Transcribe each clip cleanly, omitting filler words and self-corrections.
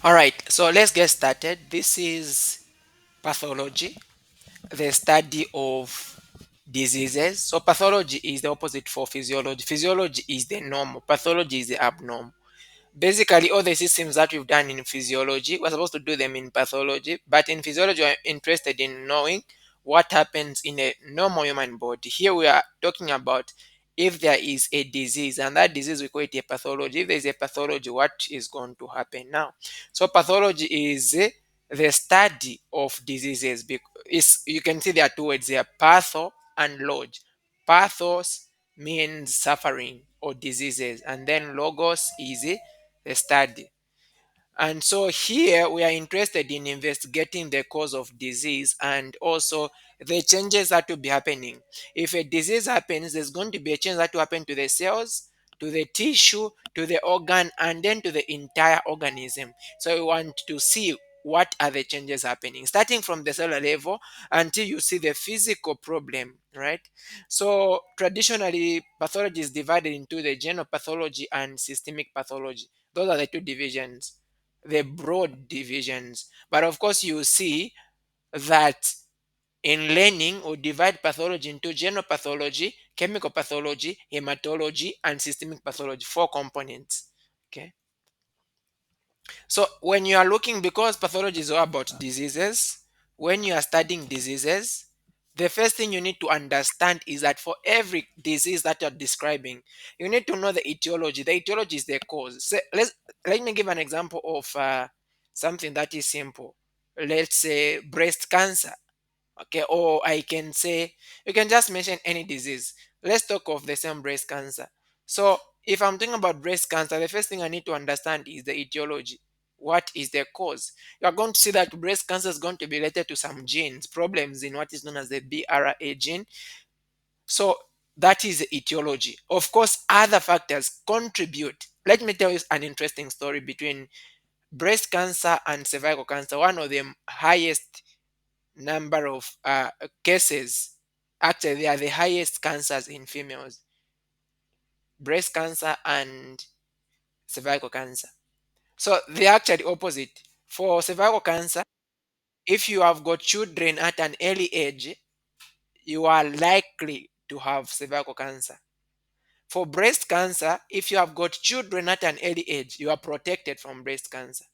All right, so let's get started. This is pathology, the study of diseases. So, pathology is the opposite for physiology. Physiology is the normal, pathology is the abnormal. Basically, all the systems that we've done in physiology, we're supposed to do them in pathology, but in physiology, we're interested in knowing what happens in a normal human body. Here, we are talking about if there is a disease, and that disease we call it a pathology. If there is a pathology, what is going to happen now? So, pathology is the study of diseases. You can see there are two words here: patho and log. Pathos means suffering or diseases, and then logos is the study. And so here we are interested in investigating the cause of disease and also the changes that will be happening. If a disease happens, there's going to be a change that will happen to the cells, to the tissue, to the organ, and then to the entire organism. So we want to see what are the changes happening, starting from the cellular level until you see the physical problem, right? So traditionally, pathology is divided into the general pathology and systemic pathology. Those are the two divisions, the broad divisions. But of course, you see that in learning we divide pathology into general pathology, chemical pathology, hematology, and systemic pathology, four components. Okay. So when you are looking, because pathology is all about diseases, when you are studying diseases, the first thing you need to understand is that for every disease that you're describing, you need to know the etiology. The etiology is the cause. So let me give an example of something that is simple. Let's say breast cancer. Okay, or I can say you can just mention any disease. Let's talk of the same breast cancer. So if I'm talking about breast cancer, the first thing I need to understand is the etiology. What is the cause? You are going to see that breast cancer is going to be related to some genes, problems in what is known as the BRA gene. So that is the etiology. Of course, other factors contribute. Let me tell you an interesting story between breast cancer and cervical cancer. One of the highest number of cases, actually they are the highest cancers in females: breast cancer and cervical cancer. So they are actually opposite. For cervical cancer, if you have got children at an early age, you are likely to have cervical cancer. For breast cancer, if you have got children at an early age, you are protected from breast cancer.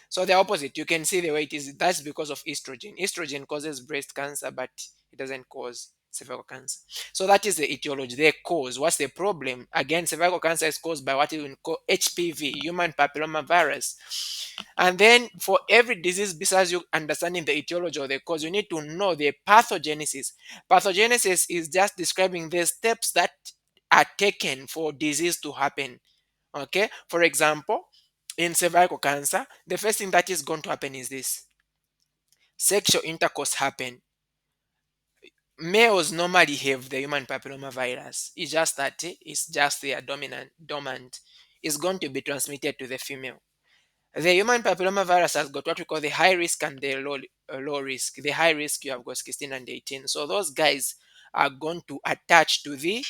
So the opposite, you can see the way it is. That's because of estrogen. Estrogen causes breast cancer, but it doesn't cause cervical cancer. So that is the etiology, the cause. What's the problem? Again, cervical cancer is caused by what we call HPV, human papilloma virus. And then for every disease, besides you understanding the etiology or the cause, you need to know the pathogenesis. Pathogenesis is just describing the steps that are taken for disease to happen. Okay, for example, in cervical cancer, the first thing that is going to happen is this: sexual intercourse happen. Males normally have the human papilloma virus. It's just that it's just their dominant dormant. It's going to be transmitted to the female. The human papilloma virus has got what we call the high risk and the low risk. The high risk, you have got 16 and 18. So those guys are going to attach to the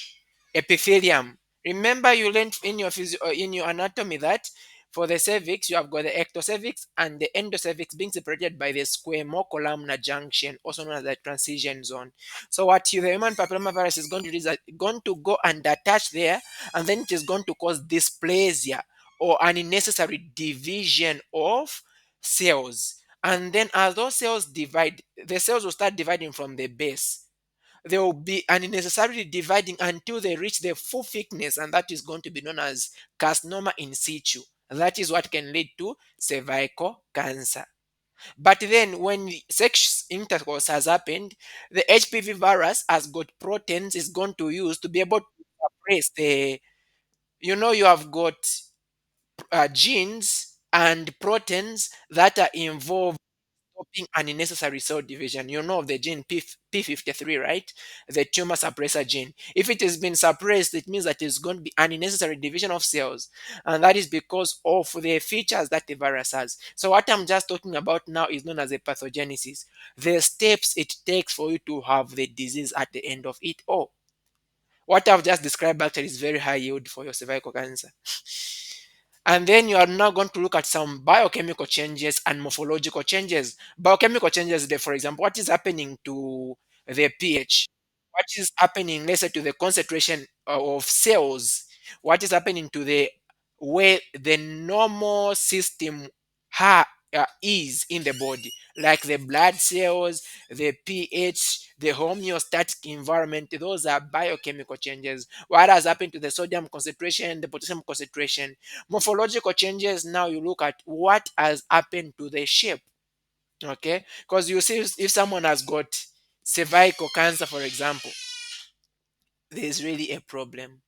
epithelium. Remember, you learned in your in your anatomy that for the cervix, you have got the ectocervix and the endocervix being separated by the squamocolumnar junction, also known as the transition zone. So what the human papillomavirus is going to do is that going to go and attach there, and then it is going to cause dysplasia or an unnecessary division of cells. And then as those cells divide, the cells will start dividing from the base. They will be unnecessarily dividing until they reach the full thickness, and that is going to be known as carcinoma in situ. That is what can lead to cervical cancer. But then, when sex intercourse has happened, the HPV virus has got proteins is going to use to be able to suppress the. You have got genes and proteins that are involved stopping unnecessary cell division. You know of the gene P53, right? The tumor suppressor gene. If it has been suppressed, it means that it's going to be unnecessary division of cells. And that is because of the features that the virus has. So what I'm just talking about now is known as a pathogenesis. The steps it takes for you to have the disease at the end of it all. What I've just described actually is very high yield for your cervical cancer. And then you are now going to look at some biochemical changes and morphological changes. Biochemical changes, for example, what is happening to the pH? What is happening, let's say, to the concentration of cells? What is happening to the way the normal system is in the body, like the blood cells, the pH, the homeostatic environment? Those are biochemical changes. What has happened to the sodium concentration, the potassium concentration? Morphological changes, now you look at what has happened to the shape. Okay, because you see, if someone has got cervical cancer, for example, there's really a problem.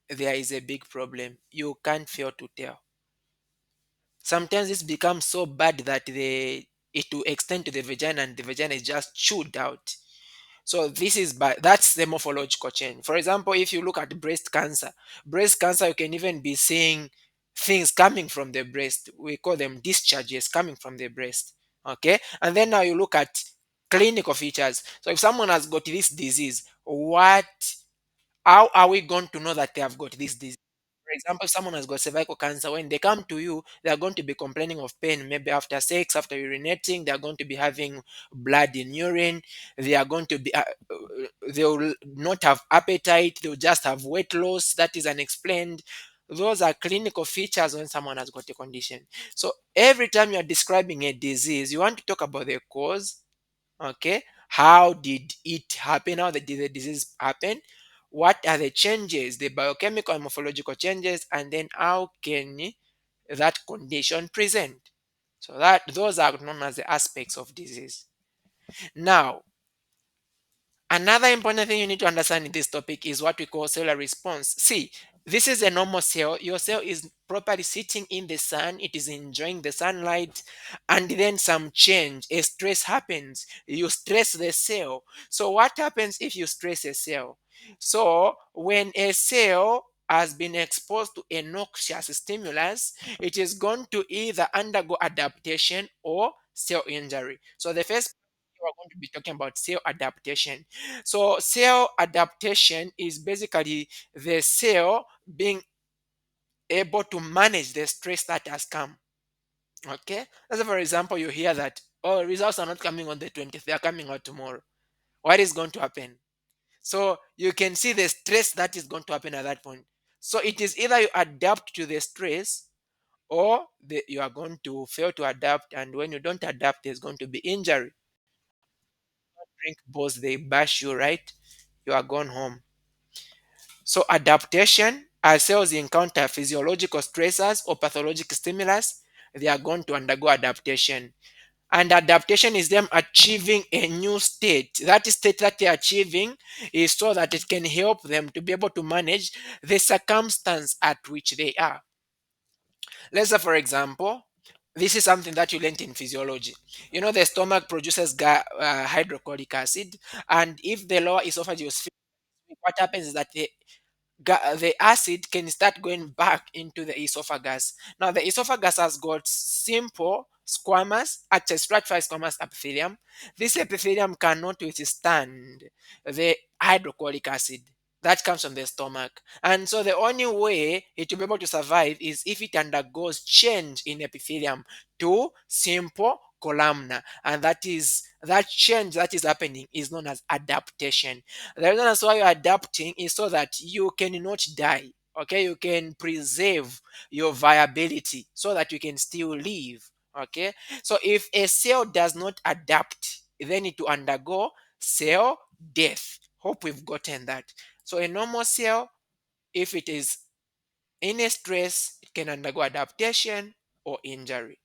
There is a big problem. You can't fail to tell. Sometimes this becomes so bad that it will extend to the vagina and the vagina is just chewed out. So this is that's the morphological change. For example, if you look at breast cancer, you can even be seeing things coming from the breast. We call them discharges coming from the breast. Okay, and then now you look at clinical features. So if someone has got this disease, how are we going to know that they have got this disease? For example, if someone has got cervical cancer, when they come to you, they are going to be complaining of pain, maybe after sex, after urinating. They are going to be having blood in urine. They are going to be, they will not have appetite. They will just have weight loss that is unexplained. Those are clinical features when someone has got a condition. So every time you are describing a disease, you want to talk about the cause. Okay, how did it happen? How did the disease happen? What are the changes, the biochemical and morphological changes, and then how can that condition present? So that those are known as the aspects of disease. Now, another important thing you need to understand in this topic is what we call cellular response. See, this is a normal cell. Your cell is properly sitting in the sun, it is enjoying the sunlight, and then some change, a stress happens. You stress the cell. So, what happens if you stress a cell? So, when a cell has been exposed to a noxious stimulus, it is going to either undergo adaptation or cell injury. So, the first we are going to be talking about cell adaptation. So, cell adaptation is basically the cell being able to manage the stress that has come. Okay, so for example, you hear that, oh, results are not coming on the 20th, they are coming out tomorrow. What is going to happen? So, you can see the stress that is going to happen at that point. So, it is either you adapt to the stress or you are going to fail to adapt, and when you don't adapt, there's going to be injury. Drink both, they bash you, right? You are gone home. So, adaptation, as cells encounter physiological stressors or pathologic stimulus, they are going to undergo adaptation. And adaptation is them achieving a new state. That state that they're achieving is so that it can help them to be able to manage the circumstance at which they are. Let's say, for example, this is something that you learned in physiology. You know, the stomach produces hydrochloric acid, and if the lower esophagus, what happens is that the acid can start going back into the esophagus. Now, the esophagus has got simple squamous, actually stratified squamous epithelium. This epithelium cannot withstand the hydrochloric acid that comes from the stomach. And so the only way it will be able to survive is if it undergoes change in epithelium to simple columnar. And that change that is happening is known as adaptation. The reason that's why you're adapting is so that you cannot die. Okay, you can preserve your viability so that you can still live. Okay, so if a cell does not adapt, then it will undergo cell death. Hope we've gotten that. So a normal cell, if it is in a stress, it can undergo adaptation or injury.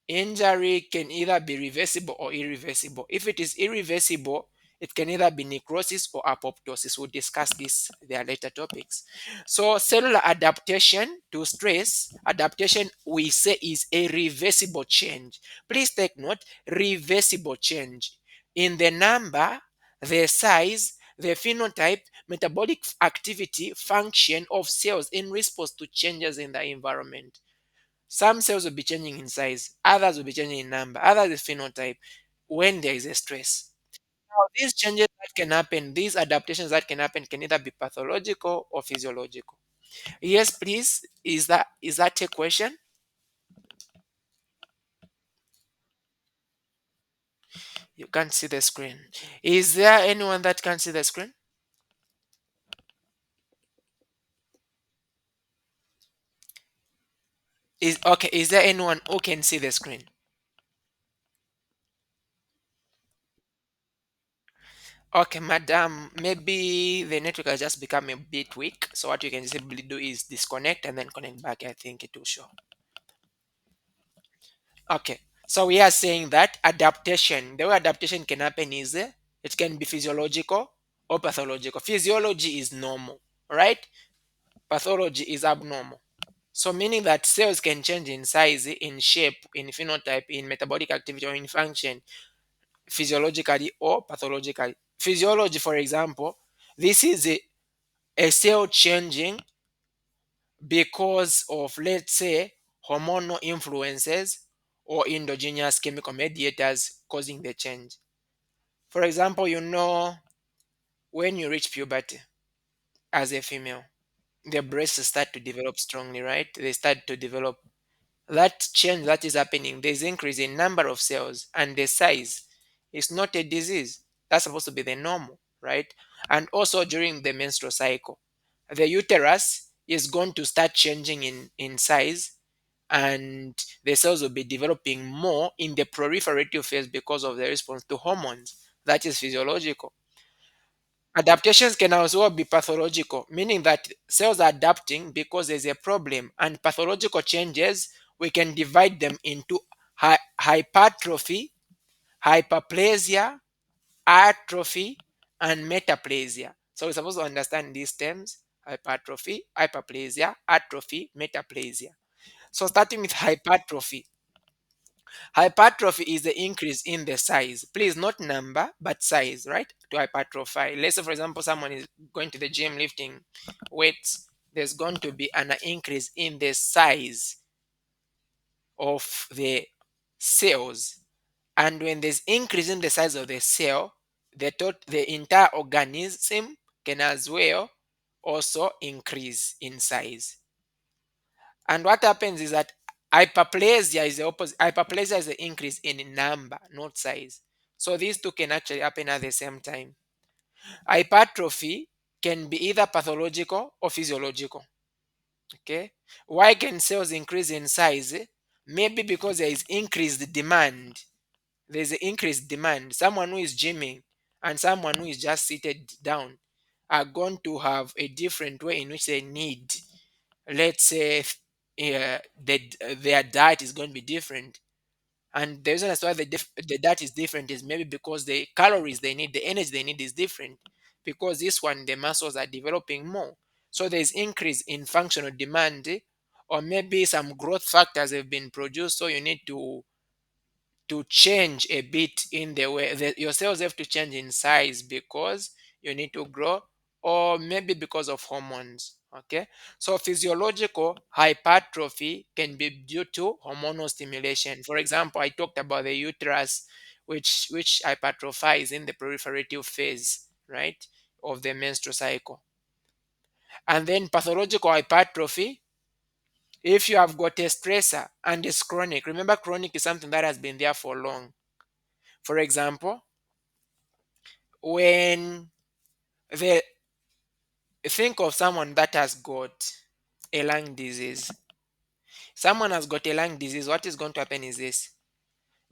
Injury can either be reversible or irreversible. If it is irreversible, it can either be necrosis or apoptosis. We'll discuss this, their later topics. So, cellular adaptation to stress, adaptation we say is a reversible change. Please take note, reversible change in the number, the size, the phenotype, metabolic activity, function of cells in response to changes in the environment. Some cells will be changing in size, others will be changing in number, others is phenotype when there is a stress. Now, these changes that can happen, these adaptations that can happen can either be pathological or physiological. Yes, please. Is that a question? You can't see the screen. Is there anyone that can see the screen? Is okay, is there anyone who can see the screen? Okay, madam, maybe the network has just become a bit weak. So what you can simply do is disconnect and then connect back. I think it will show. Okay. So we are saying that adaptation, the way adaptation can happen is it can be physiological or pathological. Physiology is normal, right? Pathology is abnormal. So meaning that cells can change in size, in shape, in phenotype, in metabolic activity, or in function physiologically or pathologically. Physiology, for example, this is a cell changing because of, let's say, hormonal influences or endogenous chemical mediators causing the change. For example, when you reach puberty as a female, the breasts start to develop strongly, right? They start to develop. That change that is happening, there's increase in number of cells and the size. It's not a disease. That's supposed to be the normal, right? And also during the menstrual cycle, the uterus is going to start changing in size, and the cells will be developing more in the proliferative phase because of the response to hormones. That is physiological. Adaptations can also be pathological, meaning that cells are adapting because there's a problem, and pathological changes, we can divide them into hypertrophy, hyperplasia, atrophy, and metaplasia. So we're supposed to understand these terms: hypertrophy, hyperplasia, atrophy, metaplasia. So starting with hypertrophy. Hypertrophy is the increase in the size. Please, not number, but size, right? To hypertrophy. Let's say, for example, someone is going to the gym lifting weights. There's going to be an increase in the size of the cells. And when there's increase in the size of the cell, the entire organism can as well also increase in size. And what happens is that hyperplasia is the opposite. Hyperplasia is the increase in number, not size. So these two can actually happen at the same time. Hypertrophy can be either pathological or physiological. Okay. Why can cells increase in size? Maybe because there is increased demand. There's an increased demand. Someone who is gymming and someone who is just seated down are going to have a different way in which they need, let's say, their diet is going to be different. And the reason as to why the diet is different is maybe because the calories they need, the energy they need is different, because this one the muscles are developing more. So there's increase in functional demand, or maybe some growth factors have been produced, so you need to change a bit in the way that your cells have to change in size because you need to grow, or maybe because of hormones. Okay, so physiological hypertrophy can be due to hormonal stimulation. For example, I talked about the uterus, which hypertrophies in the proliferative phase, right, of the menstrual cycle. And then pathological hypertrophy, if you have got a stressor and it's chronic. Remember, chronic is something that has been there for long. For example, when the think of someone that has got a lung disease. Someone has got a lung disease. What is going to happen is this: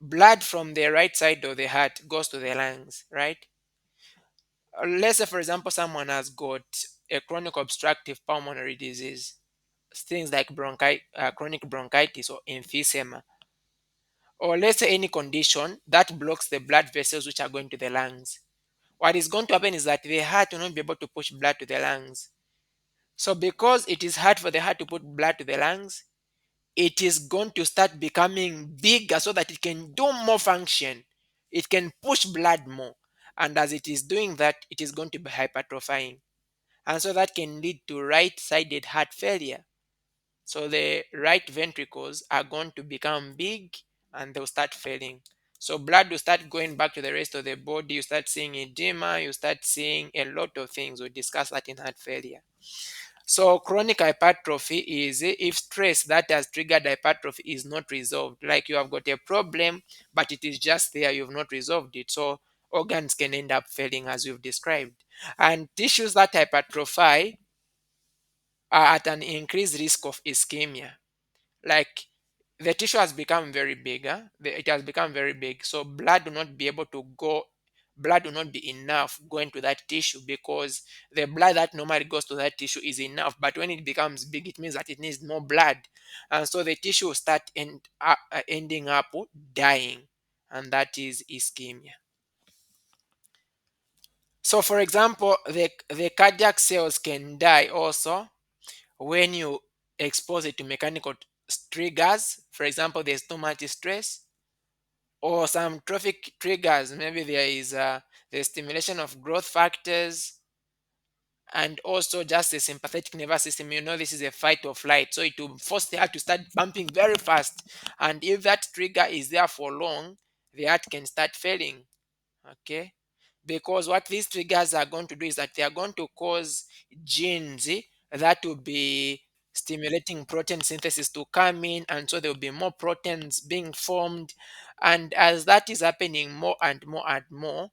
blood from the right side of the heart goes to the lungs, right? Let's say, for example, someone has got a chronic obstructive pulmonary disease, things like chronic bronchitis or emphysema, or let's say any condition that blocks the blood vessels which are going to the lungs. What is going to happen is that the heart will not be able to push blood to the lungs. So, because it is hard for the heart to put blood to the lungs, it is going to start becoming bigger so that it can do more function. It can push blood more. And as it is doing that, it is going to be hypertrophying. And so that can lead to right sided heart failure. So the right ventricles are going to become big and they'll start failing. So blood will start going back to the rest of the body. You start seeing edema, you start seeing a lot of things. We'll discuss that in heart failure. So chronic hypertrophy is if stress that has triggered hypertrophy is not resolved. Like you have got a problem, but it is just there, you've not resolved it. So organs can end up failing as we've described. And tissues that hypertrophy are at an increased risk of ischemia. Like the tissue has become very bigger, it has become very big, so blood will not be able to go, blood will not be enough going to that tissue, because the blood that normally goes to that tissue is enough, but when it becomes big it means that it needs more blood, and so the tissue will start ending up dying, and that is ischemia. So for example, the cardiac cells can die also when you expose it to mechanical triggers. For example, there's too much stress, or some trophic triggers. Maybe there is the stimulation of growth factors, and also just the sympathetic nervous system. You know, this is a fight or flight, so it will force the heart to start pumping very fast. And if that trigger is there for long, the heart can start failing. Okay, because what these triggers are going to do is that they are going to cause genes that will be stimulating protein synthesis to come in, and so there will be more proteins being formed, and as that is happening more and more and more,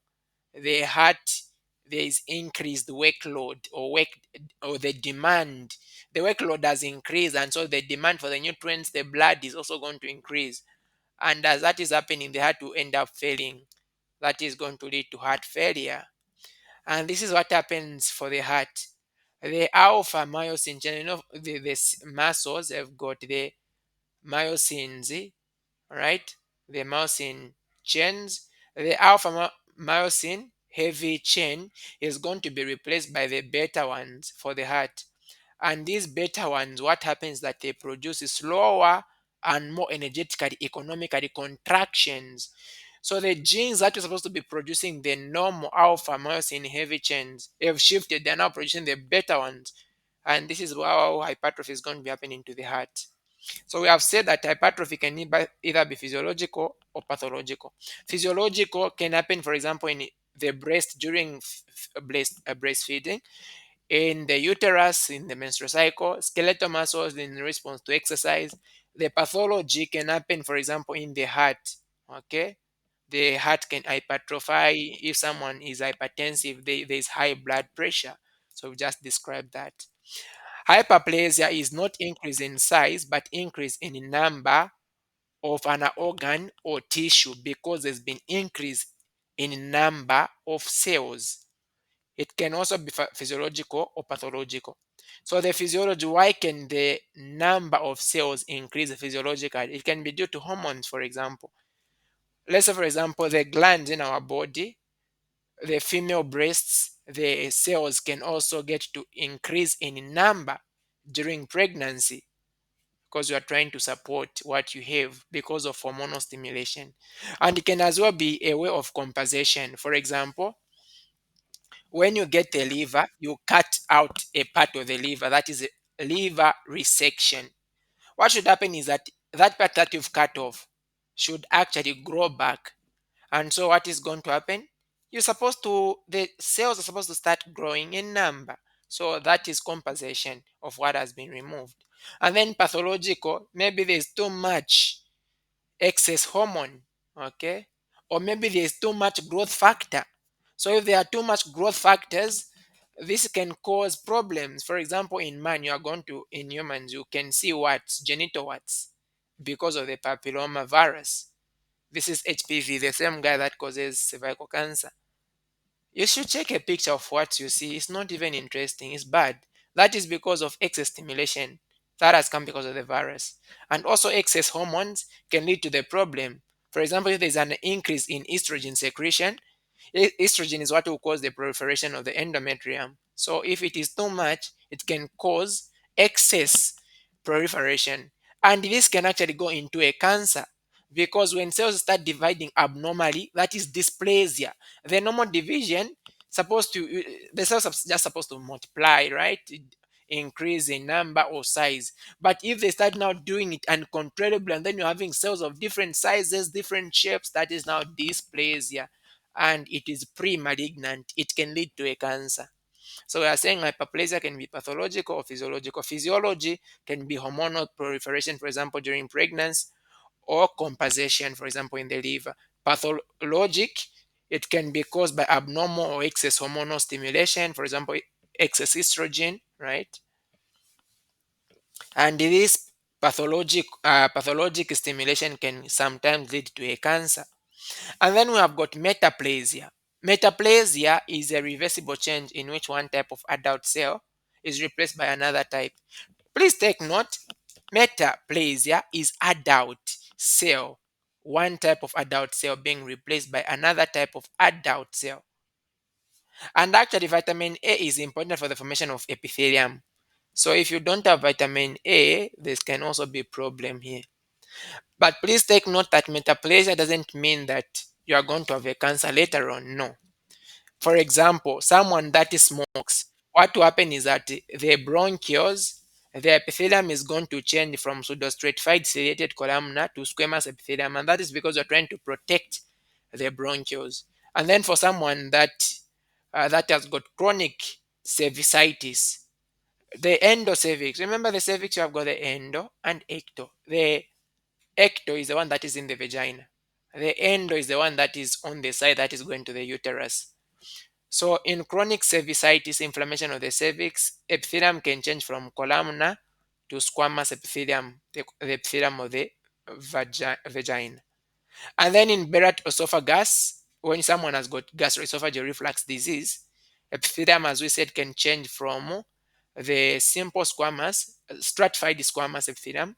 the heart, there is increased workload, or the demand, the workload has increased, and so the demand for the nutrients, the blood, is also going to increase, and as that is happening, the heart will end up failing. That is going to lead to heart failure. And this is what happens for the heart. The alpha myosin chain, you know, the muscles have got the myosins, right? The myosin chains. The myosin heavy chain is going to be replaced by the beta ones for the heart. And these beta ones, what happens that they produce slower and more energetically, economically contractions. So the genes that are supposed to be producing the normal alpha myosin heavy chains have shifted. They're now producing the beta ones. And this is how hypertrophy is going to be happening to the heart. So we have said that hypertrophy can either be physiological or pathological. Physiological can happen, for example, in the breast during breastfeeding, in the uterus, in the menstrual cycle, skeletal muscles in response to exercise. The pathology can happen, for example, in the heart. Okay, the heart can hypertrophy if someone is hypertensive. There is high blood pressure. So we just described that. Hyperplasia is not increase in size, but increase in number of an organ or tissue, because there's been increase in number of cells. It can also be physiological or pathological. So the physiology, why can the number of cells increase physiologically? It can be due to hormones, for example. Let's say, for example, the glands in our body, the female breasts, the cells can also get to increase in number during pregnancy, because you are trying to support what you have because of hormonal stimulation. And it can as well be a way of compensation. For example, when you get a liver, you cut out a part of the liver, that is a liver resection. What should happen is that that part that you've cut off should actually grow back. And so what is going to happen? The cells are supposed to start growing in number. So that is compensation of what has been removed. And then pathological, maybe there's too much excess hormone, okay? Or maybe there's too much growth factor. So if there are too much growth factors, this can cause problems. For example, in man, you are going to, in humans, you can see warts, genital warts, because of the papilloma virus. This is HPV, the same guy that causes cervical cancer. You should take a picture of what you see. It's not even interesting, it's bad. That is because of excess stimulation. That has come because of the virus. And also, excess hormones can lead to the problem. For example, if there's an increase in estrogen secretion, estrogen is what will cause the proliferation of the endometrium. So, if it is too much, it can cause excess proliferation. And this can actually go into a cancer, because when cells start dividing abnormally, that is dysplasia. The normal division supposed to, the cells are just supposed to multiply, right? Increase in number or size. But if they start now doing it uncontrollably, and then you're having cells of different sizes, different shapes, that is now dysplasia, and it is pre-malignant. It can lead to a cancer. So we are saying hyperplasia can be pathological or physiological. Physiology can be hormonal proliferation, for example, during pregnancy, or compensation, for example, in the liver. Pathologic, it can be caused by abnormal or excess hormonal stimulation, for example, excess estrogen, right? And this pathologic stimulation can sometimes lead to a cancer. And then we have got metaplasia. Metaplasia is a reversible change in which one type of adult cell is replaced by another type. Please take note, metaplasia is adult cell, one type of adult cell being replaced by another type of adult cell. And actually, vitamin A is important for the formation of epithelium. So if you don't have vitamin A, this can also be a problem here. But please take note that metaplasia doesn't mean that you are going to have a cancer later on. No. For example, someone that smokes, what will happen is that the bronchioles, the epithelium is going to change from pseudostratified ciliated columnar to squamous epithelium, and that is because you're trying to protect the bronchioles. And then for someone that has got chronic cervicitis, the endocervix. Remember the cervix, you have got the endo and ecto. The ecto is the one that is in the vagina. The endo is the one that is on the side that is going to the uterus. So in chronic cervicitis, inflammation of the cervix, epithelium can change from columnar to squamous epithelium, the epithelium of the vagina. And then in Barrett esophagus, when someone has got gastroesophageal reflux disease, epithelium, as we said, can change from the simple squamous, stratified squamous epithelium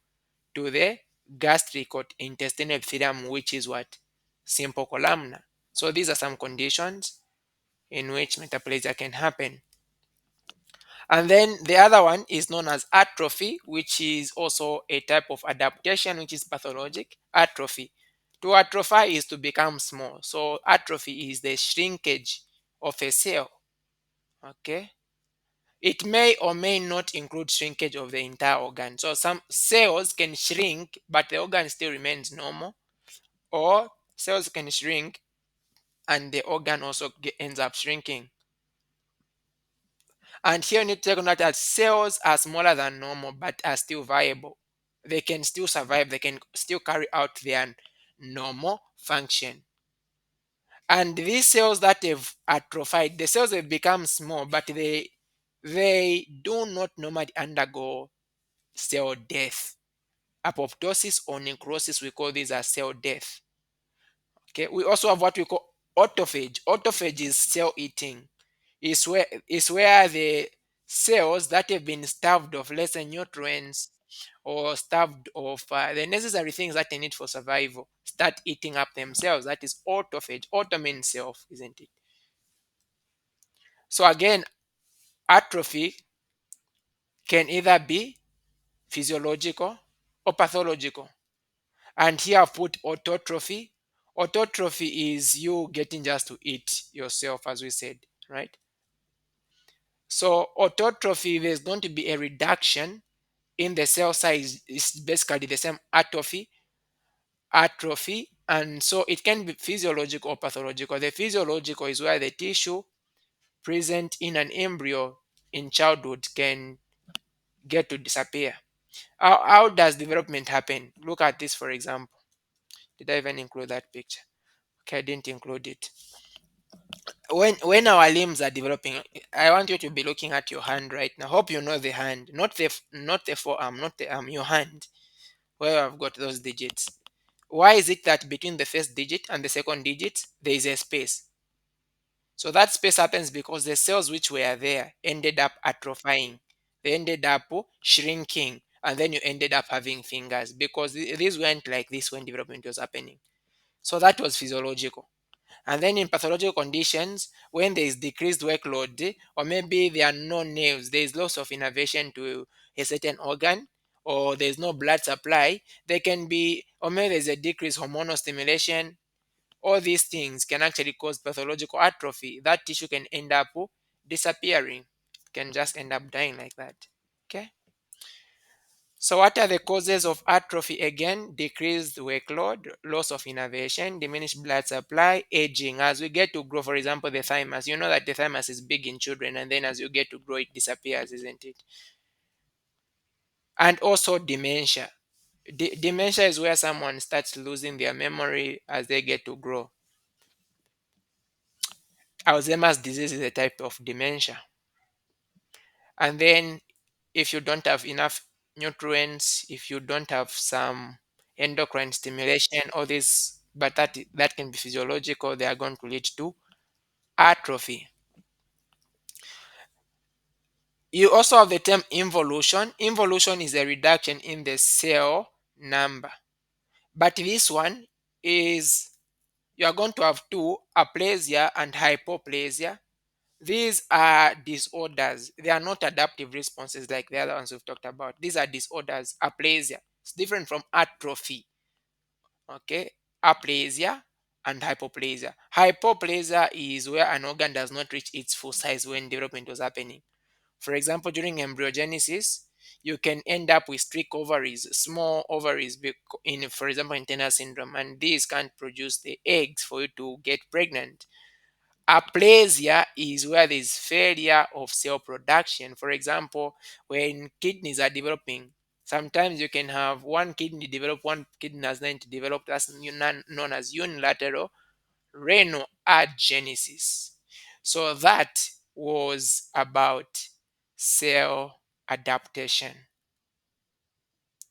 to the gastric or intestinal epithelium, which is what? Simple columnar. So these are some conditions in which metaplasia can happen. And then the other one is known as atrophy, which is also a type of adaptation, which is pathologic. Atrophy. To atrophy is to become small. So atrophy is the shrinkage of a cell. Okay. It may or may not include shrinkage of the entire organ. So some cells can shrink, but the organ still remains normal. Or cells can shrink and the organ also ends up shrinking. And here you need to take note that cells are smaller than normal but are still viable. They can still survive, they can still carry out their normal function. And these cells that have atrophied, the cells have become small, but they do not normally undergo cell death. Apoptosis or necrosis, we call these as cell death. Okay, we also have what we call autophagy. Autophagy is cell eating. Is where the cells that have been starved of lesser nutrients or starved of the necessary things that they need for survival start eating up themselves. That is autophagy. Auto means self, isn't it? So again, atrophy can either be physiological or pathological. And here I've put autotrophy. Autotrophy is you getting just to eat yourself, as we said, right? So autotrophy, there's going to be a reduction in the cell size. Is basically the same atrophy, and so it can be physiological or pathological. The physiological is where the tissue present in an embryo in childhood can get to disappear. How does development happen? Look at this, for example. Did I even include that picture? Okay, I didn't include it. When our limbs are developing, I want you to be looking at your hand right now. Hope you know the hand, not the forearm, not the arm, your hand, where I've got those digits. Why is it that between the first digit and the second digit there is a space? So that space happens because the cells which were there ended up atrophying. They ended up shrinking, and then you ended up having fingers because these went like this when development was happening. So that was physiological. And then in pathological conditions, when there is decreased workload, or maybe there are no nerves, there is loss of innervation to a certain organ, or there is no blood supply, there can be, or maybe there's a decreased hormonal stimulation. All these things can actually cause pathological atrophy. That tissue can end up disappearing, can just end up dying like that. Okay. So, what are the causes of atrophy again? Decreased workload, loss of innervation, diminished blood supply, aging. As we get to grow, for example, the thymus, you know that the thymus is big in children, and then as you get to grow, it disappears, isn't it? And also dementia. Dementia is where someone starts losing their memory as they get to grow. Alzheimer's disease is a type of dementia. And then if you don't have enough nutrients, if you don't have some endocrine stimulation, all this, but that can be physiological, they are going to lead to atrophy. You also have the term involution. Involution is a reduction in the cell number. But this one is you are going to have two, aplasia and hypoplasia. These are disorders. They are not adaptive responses like the other ones we've talked about. These are disorders. Aplasia. It's different from atrophy. Okay. Aplasia and hypoplasia. Hypoplasia is where an organ does not reach its full size when development was happening. For example, during embryogenesis, you can end up with streak ovaries, small ovaries, in, for example, in Turner syndrome, and these can't produce the eggs for you to get pregnant. Aplasia is where there is failure of cell production. For example, when kidneys are developing, sometimes you can have one kidney develop, one kidney has not developed. That's known as unilateral renal agenesis. So that was about cell adaptation.